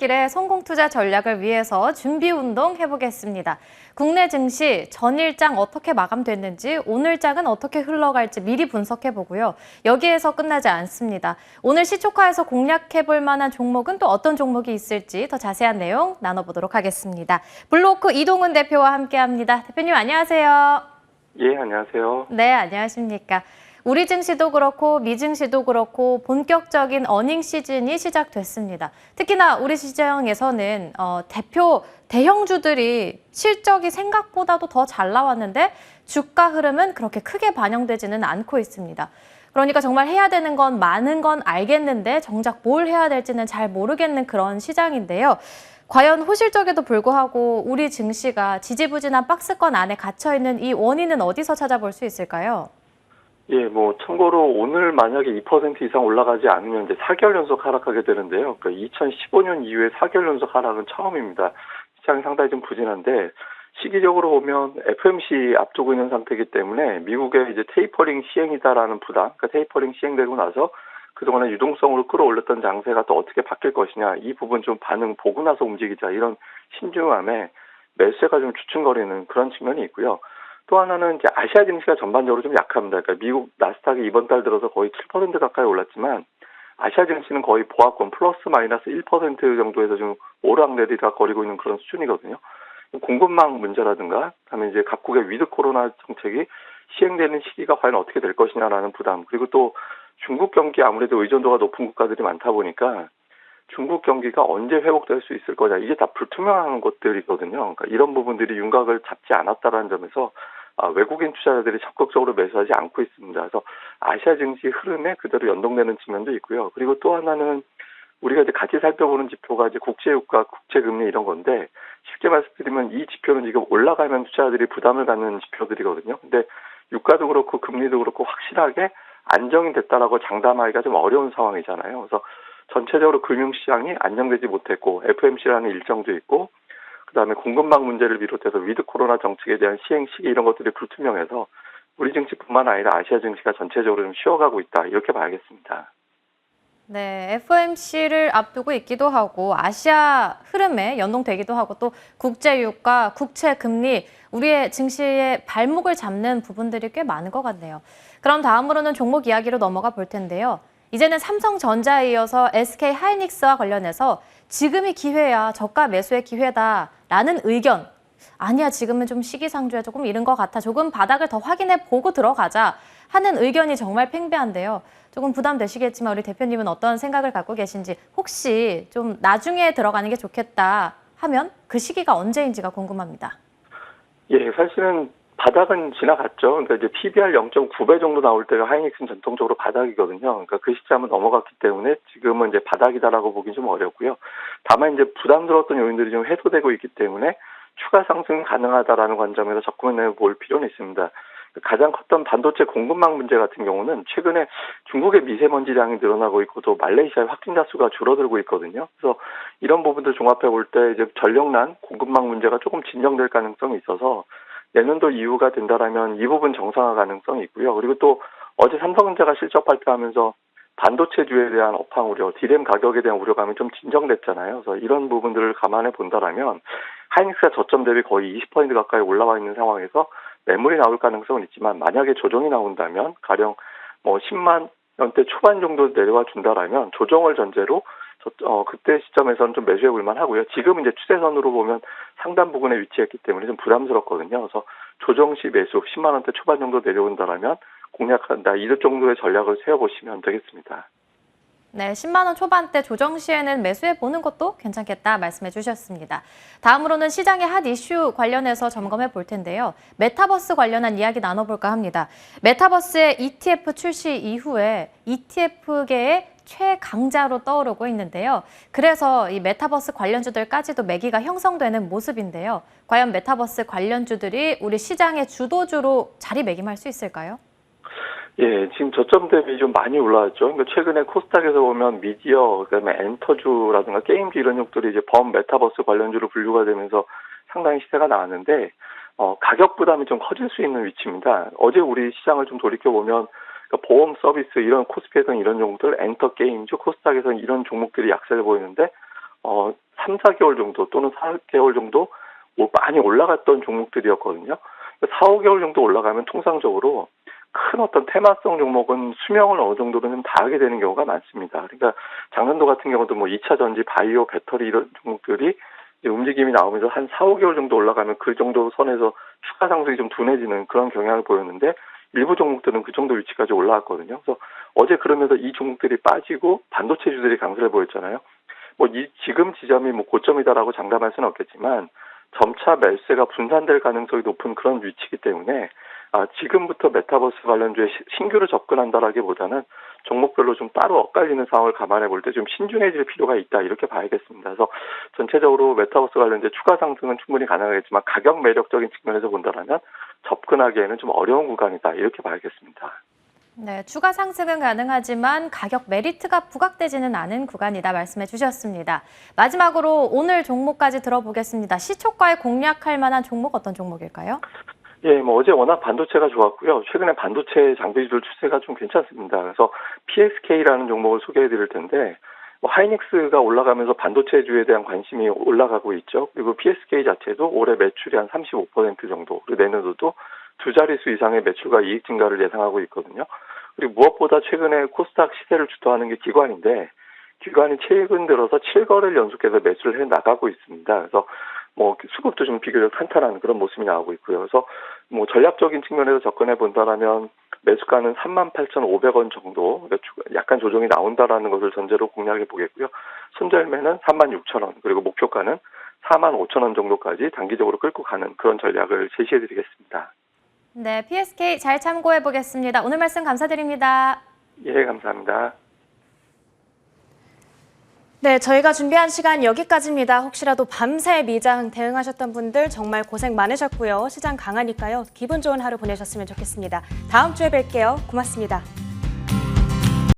퇴근길에 성공 투자 전략을 위해서 준비 운동 해보겠습니다. 국내 증시 전일장 어떻게 마감됐는지 오늘장은 어떻게 흘러갈지 미리 분석해보고요. 여기에서 끝나지 않습니다. 오늘 시초카에서 공략해볼 만한 종목은 또 어떤 종목이 있을지 더 자세한 내용 나눠보도록 하겠습니다. 블루오크 이동훈 대표와 함께합니다. 대표님 안녕하세요. 예, 안녕하세요. 네, 안녕하십니까. 우리 증시도 그렇고 미증시도 그렇고 본격적인 어닝 시즌이 시작됐습니다. 특히나 우리 시장에서는 대표 대형주들이 실적이 생각보다도 더 잘 나왔는데 주가 흐름은 그렇게 크게 반영되지는 않고 있습니다. 그러니까 정말 해야 되는 건 많은 건 알겠는데 정작 뭘 해야 될지는 잘 모르겠는 그런 시장인데요. 과연 호실적에도 불구하고 우리 증시가 지지부진한 박스권 안에 갇혀있는 이 원인은 어디서 찾아볼 수 있을까요? 예, 참고로 오늘 만약에 2% 이상 올라가지 않으면 이제 4개월 연속 하락하게 되는데요. 그러니까 2015년 이후에 4개월 연속 하락은 처음입니다. 시장이 상당히 좀 부진한데, 시기적으로 보면 FOMC 앞두고 있는 상태이기 때문에 미국의 이제 테이퍼링 시행이다라는 부담, 그러니까 테이퍼링 시행되고 나서 그동안에 유동성으로 끌어올렸던 장세가 또 어떻게 바뀔 것이냐, 이 부분 좀 반응 보고 나서 움직이자, 이런 신중함에 매수세가 좀 주춤거리는 그런 측면이 있고요. 또 하나는 이제 아시아 증시가 전반적으로 좀 약합니다. 그러니까 미국 나스닥이 이번 달 들어서 거의 7% 가까이 올랐지만 아시아 증시는 거의 보합권 플러스 마이너스 1% 정도에서 좀 오락내리락 거리고 있는 그런 수준이거든요. 공급망 문제라든가, 그다음에 이제 각국의 위드 코로나 정책이 시행되는 시기가 과연 어떻게 될 것이냐라는 부담, 그리고 또 중국 경기 아무래도 의존도가 높은 국가들이 많다 보니까 중국 경기가 언제 회복될 수 있을 거냐, 이게 다 불투명한 것들이거든요. 그러니까 이런 부분들이 윤곽을 잡지 않았다는 점에서 외국인 투자자들이 적극적으로 매수하지 않고 있습니다. 그래서 아시아 증시 흐름에 그대로 연동되는 측면도 있고요. 그리고 또 하나는 우리가 이제 같이 살펴보는 지표가 이제 국제유가, 국제금리 이런 건데, 쉽게 말씀드리면 이 지표는 지금 올라가면 투자자들이 부담을 갖는 지표들이거든요. 근데 유가도 그렇고 금리도 그렇고 확실하게 안정이 됐다라고 장담하기가 좀 어려운 상황이잖아요. 그래서 전체적으로 금융시장이 안정되지 못했고, FOMC라는 일정도 있고, 그다음에 공급망 문제를 비롯해서 위드 코로나 정책에 대한 시행 시기 이런 것들이 불투명해서 우리 증시뿐만 아니라 아시아 증시가 전체적으로 좀 쉬어가고 있다, 이렇게 봐야겠습니다. 네, FOMC를 앞두고 있기도 하고 아시아 흐름에 연동되기도 하고 또 국제유가, 국채금리, 우리의 증시의 발목을 잡는 부분들이 꽤 많은 것 같네요. 그럼 다음으로는 종목 이야기로 넘어가 볼 텐데요. 이제는 삼성전자에 이어서 SK하이닉스와 관련해서 지금이 기회야, 저가 매수의 기회다라는 의견. 아니야, 지금은 좀 시기상조야, 조금 이른 것 같아, 조금 바닥을 더 확인해 보고 들어가자 하는 의견이 정말 팽배한데요. 조금 부담되시겠지만 우리 대표님은 어떤 생각을 갖고 계신지, 혹시 좀 나중에 들어가는 게 좋겠다 하면 그 시기가 언제인지가 궁금합니다. 예, 사실은 바닥은 지나갔죠. 그러니까 이제 PBR 0.9배 정도 나올 때가 하이닉스는 전통적으로 바닥이거든요. 그러니까 그 시점은 넘어갔기 때문에 지금은 이제 바닥이다라고 보기 좀 어렵고요. 다만 이제 부담스러웠던 요인들이 좀 해소되고 있기 때문에 추가 상승이 가능하다라는 관점에서 접근해 볼 필요는 있습니다. 가장 컸던 반도체 공급망 문제 같은 경우는 최근에 중국의 미세먼지량이 늘어나고 있고 또 말레이시아의 확진자 수가 줄어들고 있거든요. 그래서 이런 부분들 종합해 볼 때 이제 전력난 공급망 문제가 조금 진정될 가능성이 있어서 내년도 이후가 된다라면 이 부분 정상화 가능성이 있고요. 그리고 또 어제 삼성전자가 실적 발표하면서 반도체주에 대한 업황 우려, 디램 가격에 대한 우려감이 좀 진정됐잖아요. 그래서 이런 부분들을 감안해 본다라면 하이닉스가 저점 대비 거의 20% 가까이 올라와 있는 상황에서 매물이 나올 가능성은 있지만, 만약에 조정이 나온다면 가령 10만 원대 초반 정도 내려와 준다라면 조정을 전제로 그때 시점에서는 좀 매수해 볼 만하고요. 지금 이제 추세선으로 보면 상단 부근에 위치했기 때문에 좀 부담스럽거든요. 그래서 조정 시 매수 10만 원대 초반 정도 내려온다라면 공략한다, 이런 정도의 전략을 세워보시면 되겠습니다. 네, 10만 원 초반대 조정 시에는 매수해 보는 것도 괜찮겠다 말씀해 주셨습니다. 다음으로는 시장의 핫 이슈 관련해서 점검해 볼 텐데요. 메타버스 관련한 이야기 나눠볼까 합니다. 메타버스의 ETF 출시 이후에 ETF계의 최강자로 떠오르고 있는데요. 그래서 이 메타버스 관련주들까지도 매기가 형성되는 모습인데요. 과연 메타버스 관련주들이 우리 시장의 주도주로 자리매김할 수 있을까요? 예, 지금 저점 대비 좀 많이 올라왔죠. 그러니까 최근에 코스닥에서 보면 미디어, 그다음에 엔터주라든가 게임주 이런 쪽들이 이제 범 메타버스 관련주로 분류가 되면서 상당히 시세가 나왔는데, 가격 부담이 좀 커질 수 있는 위치입니다. 어제 우리 시장을 좀 돌이켜보면, 그러니까 보험 서비스, 이런 코스피에서는 이런 종목들, 엔터 게임주, 코스닥에서는 이런 종목들이 약세를 보이는데, 3, 4개월 정도 또는 4개월 정도 많이 올라갔던 종목들이었거든요. 4, 5개월 정도 올라가면 통상적으로 큰 어떤 테마성 종목은 수명을 어느 정도는 좀 다하게 되는 경우가 많습니다. 그러니까 작년도 같은 경우도 뭐 2차 전지, 바이오, 배터리 이런 종목들이 이제 움직임이 나오면서 한 4, 5개월 정도 올라가면 그 정도 선에서 추가 상승이 좀 둔해지는 그런 경향을 보였는데 일부 종목들은 그 정도 위치까지 올라왔거든요. 그래서 어제 그러면서 이 종목들이 빠지고 반도체주들이 강세를 보였잖아요. 지금 지점이 고점이다라고 장담할 수는 없겠지만 점차 매수세가 분산될 가능성이 높은 그런 위치이기 때문에 지금부터 메타버스 관련주에 신규로 접근한다라기보다는 종목별로 좀 따로 엇갈리는 상황을 감안해 볼 때 좀 신중해질 필요가 있다 이렇게 봐야겠습니다. 그래서 전체적으로 메타버스 관련주의 추가 상승은 충분히 가능하겠지만 가격 매력적인 측면에서 본다면 접근하기에는 좀 어려운 구간이다 이렇게 봐야겠습니다. 네, 추가 상승은 가능하지만 가격 메리트가 부각되지는 않은 구간이다 말씀해 주셨습니다. 마지막으로 오늘 종목까지 들어보겠습니다. 시초가에 공략할 만한 종목 어떤 종목일까요? 예, 어제 워낙 반도체가 좋았고요. 최근에 반도체 장비주들 추세가 좀 괜찮습니다. 그래서 PSK라는 종목을 소개해 드릴 텐데, 하이닉스가 올라가면서 반도체주에 대한 관심이 올라가고 있죠. 그리고 PSK 자체도 올해 매출이 한 35% 정도, 그리고 내년도도 두 자릿수 이상의 매출과 이익 증가를 예상하고 있거든요. 그리고 무엇보다 최근에 코스닥 시세를 주도하는 게 기관인데, 기관이 최근 들어서 7거래를 연속해서 매수를 해 나가고 있습니다. 그래서 수급도 좀 비교적 탄탄한 그런 모습이 나오고 있고요. 그래서 전략적인 측면에서 접근해 본다라면 매수가는 38,500원 정도, 약간 조정이 나온다라는 것을 전제로 공략해 보겠고요. 손절매는 36,000원, 그리고 목표가는 45,000원 정도까지 단기적으로 끌고 가는 그런 전략을 제시해 드리겠습니다. 네, PSK 잘 참고해 보겠습니다. 오늘 말씀 감사드립니다. 예, 감사합니다. 네, 저희가 준비한 시간 여기까지입니다. 혹시라도 밤새 미장 대응하셨던 분들 정말 고생 많으셨고요. 시장 강하니까요. 기분 좋은 하루 보내셨으면 좋겠습니다. 다음 주에 뵐게요. 고맙습니다.